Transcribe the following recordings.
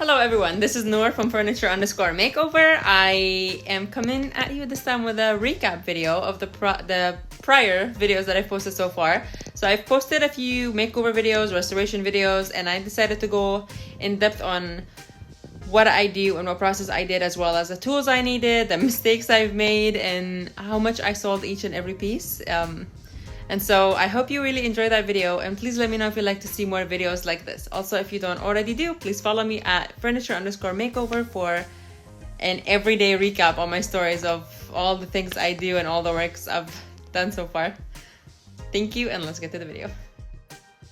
Hello everyone, this is Noor from Furniture _ Makeover. I am coming at you this time with a recap video of the prior videos that I've posted so far. So I've posted a few makeover videos, restoration videos, and I decided to go in depth on what I do and what process I did, as well as the tools I needed, the mistakes I've made, and how much I sold each and every piece. And so I hope you really enjoyed that video, and please let me know if you'd like to see more videos like this. Also, if you don't already do, please follow me at Furniture _ Makeover for an everyday recap on my stories of all the things I do and all the works I've done so far. Thank you, and let's get to the video.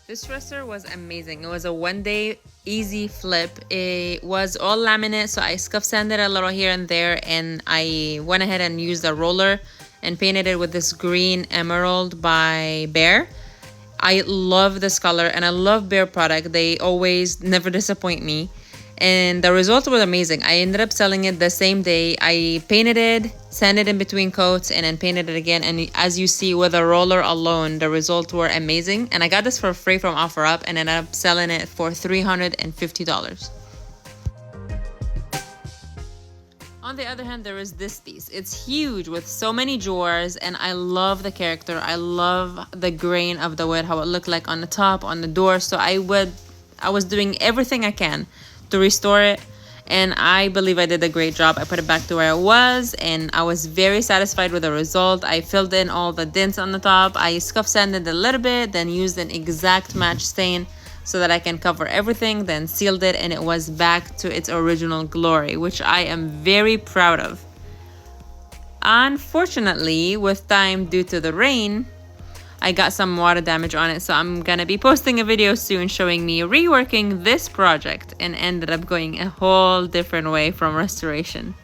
This dresser was amazing. It was a one-day easy flip. It was all laminate, so I scuff sanded a little here and there, and I went ahead and used a roller and painted it with this green emerald by Behr. I love this color and I love Behr product. They always never disappoint me, and the results were amazing. I ended up selling it the same day. I painted it, sanded in between coats, and then painted it again, and as you see with a roller alone, the results were amazing. And I got this for free from OfferUp and ended up selling it for $350. On the other hand, there is this piece. It's huge with so many drawers, and I love the character. I love the grain of the wood, how it looked like on the top, on the door. So I was doing everything I can to restore it, and I believe I did a great job. I put it back to where it was, and I was very satisfied with the result. I filled in all the dents on the top. I scuff sanded a little bit, then used an exact match stain so that I can cover everything, then sealed it, and it was back to its original glory, which I am very proud of. Unfortunately, with time due to the rain, I got some water damage on it, so I'm gonna be posting a video soon showing me reworking this project, and ended up going a whole different way from restoration.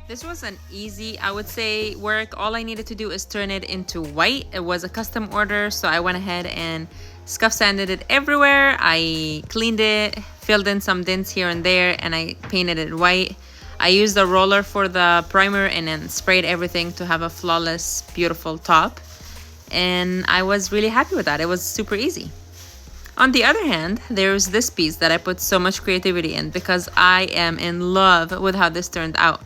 This was an easy, I would say, work. All I needed to do is turn it into white. It was a custom order, so I went ahead and scuff sanded it everywhere. I cleaned it, filled in some dents here and there, and I painted it white. I used a roller for the primer and then sprayed everything to have a flawless, beautiful top. And I was really happy with that. It was super easy. On the other hand, there's this piece that I put so much creativity in because I am in love with how this turned out.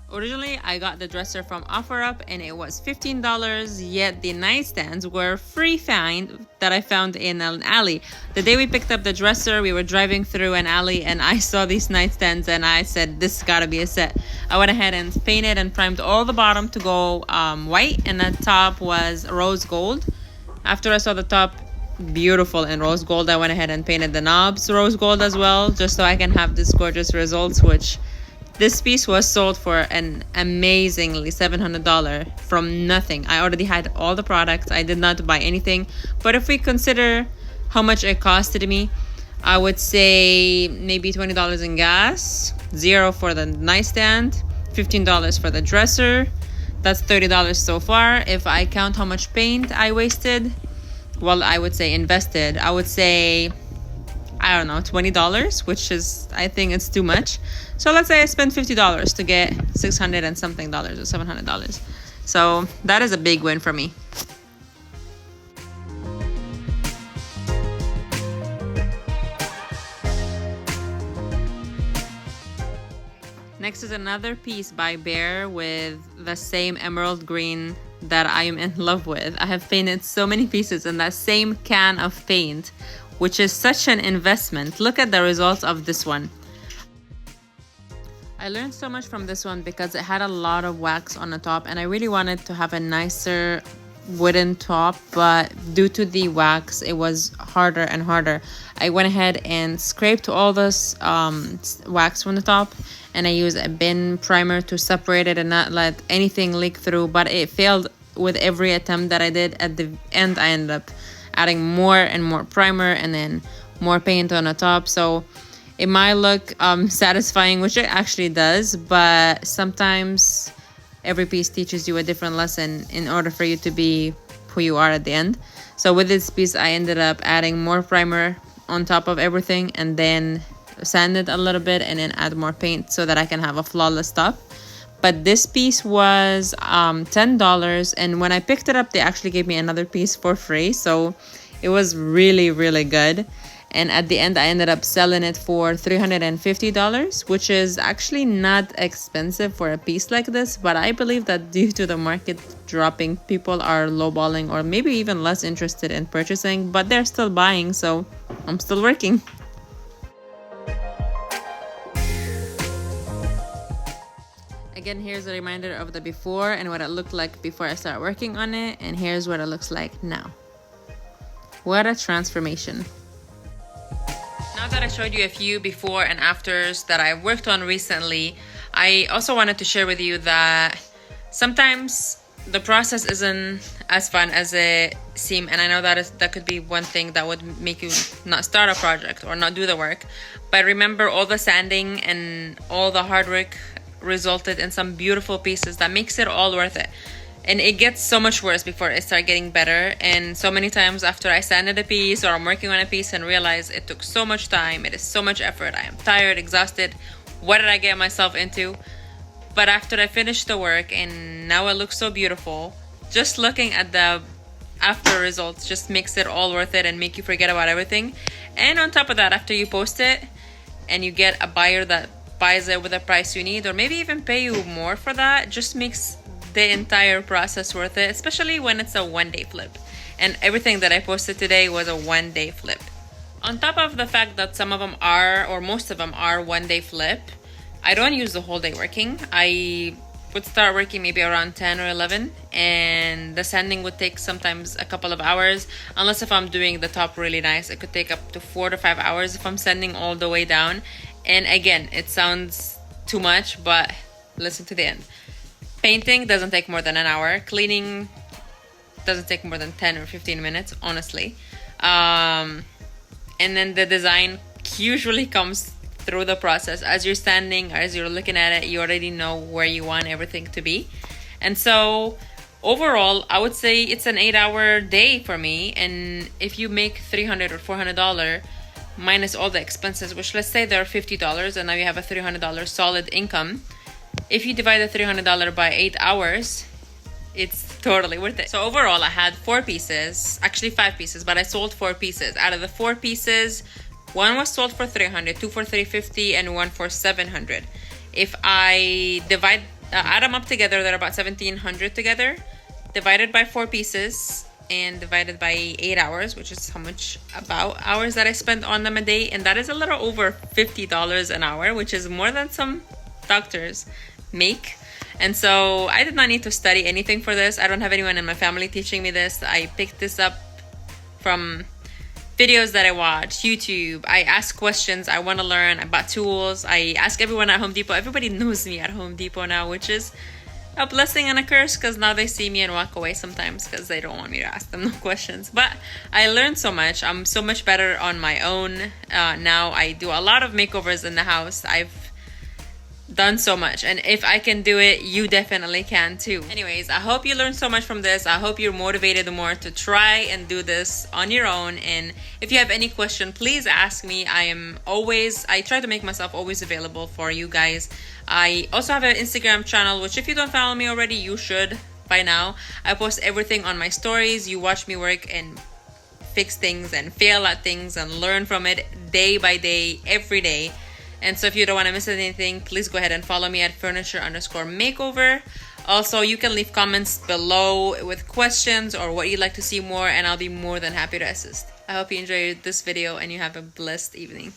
Originally, I got the dresser from OfferUp and it was $15, yet the nightstands were free find that I found in an alley. The day we picked up the dresser, we were driving through an alley and I saw these nightstands and I said, this gotta be a set. I went ahead and painted and primed all the bottom to go white, and the top was rose gold. After I saw the top beautiful in rose gold, I went ahead and painted the knobs rose gold as well, just so I can have this gorgeous results, which this piece was sold for an amazingly $700 from nothing. I already had all the products. I did not buy anything. But if we consider how much it costed me, I would say maybe $20 in gas, $0 for the nightstand, $15 for the dresser. That's $30 so far. If I count how much paint I wasted, well, I would say invested, I would say, I don't know, $20, which is, I think it's too much. So let's say I spent $50 to get $600 and something dollars or $700. So that is a big win for me. Next is another piece by Behr with the same emerald green that I am in love with. I have painted so many pieces in that same can of paint, which is such an investment. Look at the results of this one. I learned so much from this one because it had a lot of wax on the top, and I really wanted to have a nicer wooden top, but due to the wax, it was harder and harder. I went ahead and scraped all this wax from the top, and I used a bin primer to separate it and not let anything leak through, but it failed with every attempt that I did. At the end, I ended up adding more and more primer and then more paint on the top. So it might look satisfying, which it actually does, but sometimes every piece teaches you a different lesson in order for you to be who you are at the end. So with this piece, I ended up adding more primer on top of everything, and then sand it a little bit and then add more paint so that I can have a flawless top. but this piece was $10, and when I picked it up they actually gave me another piece for free, so it was really, really good. And at the end I ended up selling it for $350, which is actually not expensive for a piece like this, but I believe that due to the market dropping, people are lowballing or maybe even less interested in purchasing, but they're still buying, so I'm still working. Again, here's a reminder of the before and what it looked like before I started working on it, and here's what it looks like now. What a transformation. Now that I showed you a few before and afters that I worked on recently, I also wanted to share with you that sometimes the process isn't as fun as it seems, and I know that could be one thing that would make you not start a project or not do the work. But remember, all the sanding and all the hard work resulted in some beautiful pieces that makes it all worth it. And it gets so much worse before it starts getting better. And so many times after I sanded a piece or I'm working on a piece and realize it took so much time, it is so much effort, I am tired, exhausted, what did I get myself into? But after I finish the work and now it looks so beautiful, just looking at the after results just makes it all worth it and make you forget about everything. And on top of that, after you post it and you get a buyer that buys it with the price you need, or maybe even pay you more for that, just makes the entire process worth it, especially when it's a one-day flip. And everything that I posted today was a one-day flip. On top of the fact that some of them are, or most of them are, one-day flip, I don't use the whole day working. I would start working maybe around 10 or 11, and the sanding would take sometimes a couple of hours. Unless if I'm doing the top really nice, it could take up to 4 to 5 hours if I'm sanding all the way down. And again, it sounds too much, but listen to the end. Painting doesn't take more than an hour. Cleaning doesn't take more than 10 or 15 minutes, honestly. And then the design usually comes through the process. As you're standing, as you're looking at it, you already know where you want everything to be. And so overall, I would say it's an 8-hour day for me. And if you make $300 or $400 minus all the expenses, which let's say they're $50, and now you have a $300 solid income. If you divide the $300 by 8 hours, it's totally worth it. So overall, I had 4 pieces, actually 5 pieces, but I sold 4 pieces. Out of the 4 pieces, 1 was sold for $300, 2 for $350, and 1 for $700. If I add them up together, they're about $1,700 together, divided by 4 pieces, and divided by 8 hours, which is how much about hours that I spent on them a day. And that is a little over $50 an hour, which is more than some doctors make. And so I did not need to study anything for this. I don't have anyone in my family teaching me this. I picked this up from videos that I watch, YouTube. I ask questions. I want to learn. I bought tools. I ask everyone at Home Depot. Everybody knows me at Home Depot now, which is a blessing and a curse, because now they see me and walk away sometimes because they don't want me to ask them no questions. But I learned so much. I'm so much better on my own now. I do a lot of makeovers in the house. I've done so much, and if I can do it, you definitely can too. Anyways, I hope you learned so much from this. I hope you're motivated more to try and do this on your own. And if you have any question, please ask me. I try to make myself always available for you guys. I also have an Instagram channel, which if you don't follow me already, you should by now. I post everything on my stories. You watch me work and fix things and fail at things and learn from it day by day, every day. And so if you don't want to miss anything, please go ahead and follow me at furniture_makeover. Also, you can leave comments below with questions or what you'd like to see more, and I'll be more than happy to assist. I hope you enjoyed this video and you have a blessed evening.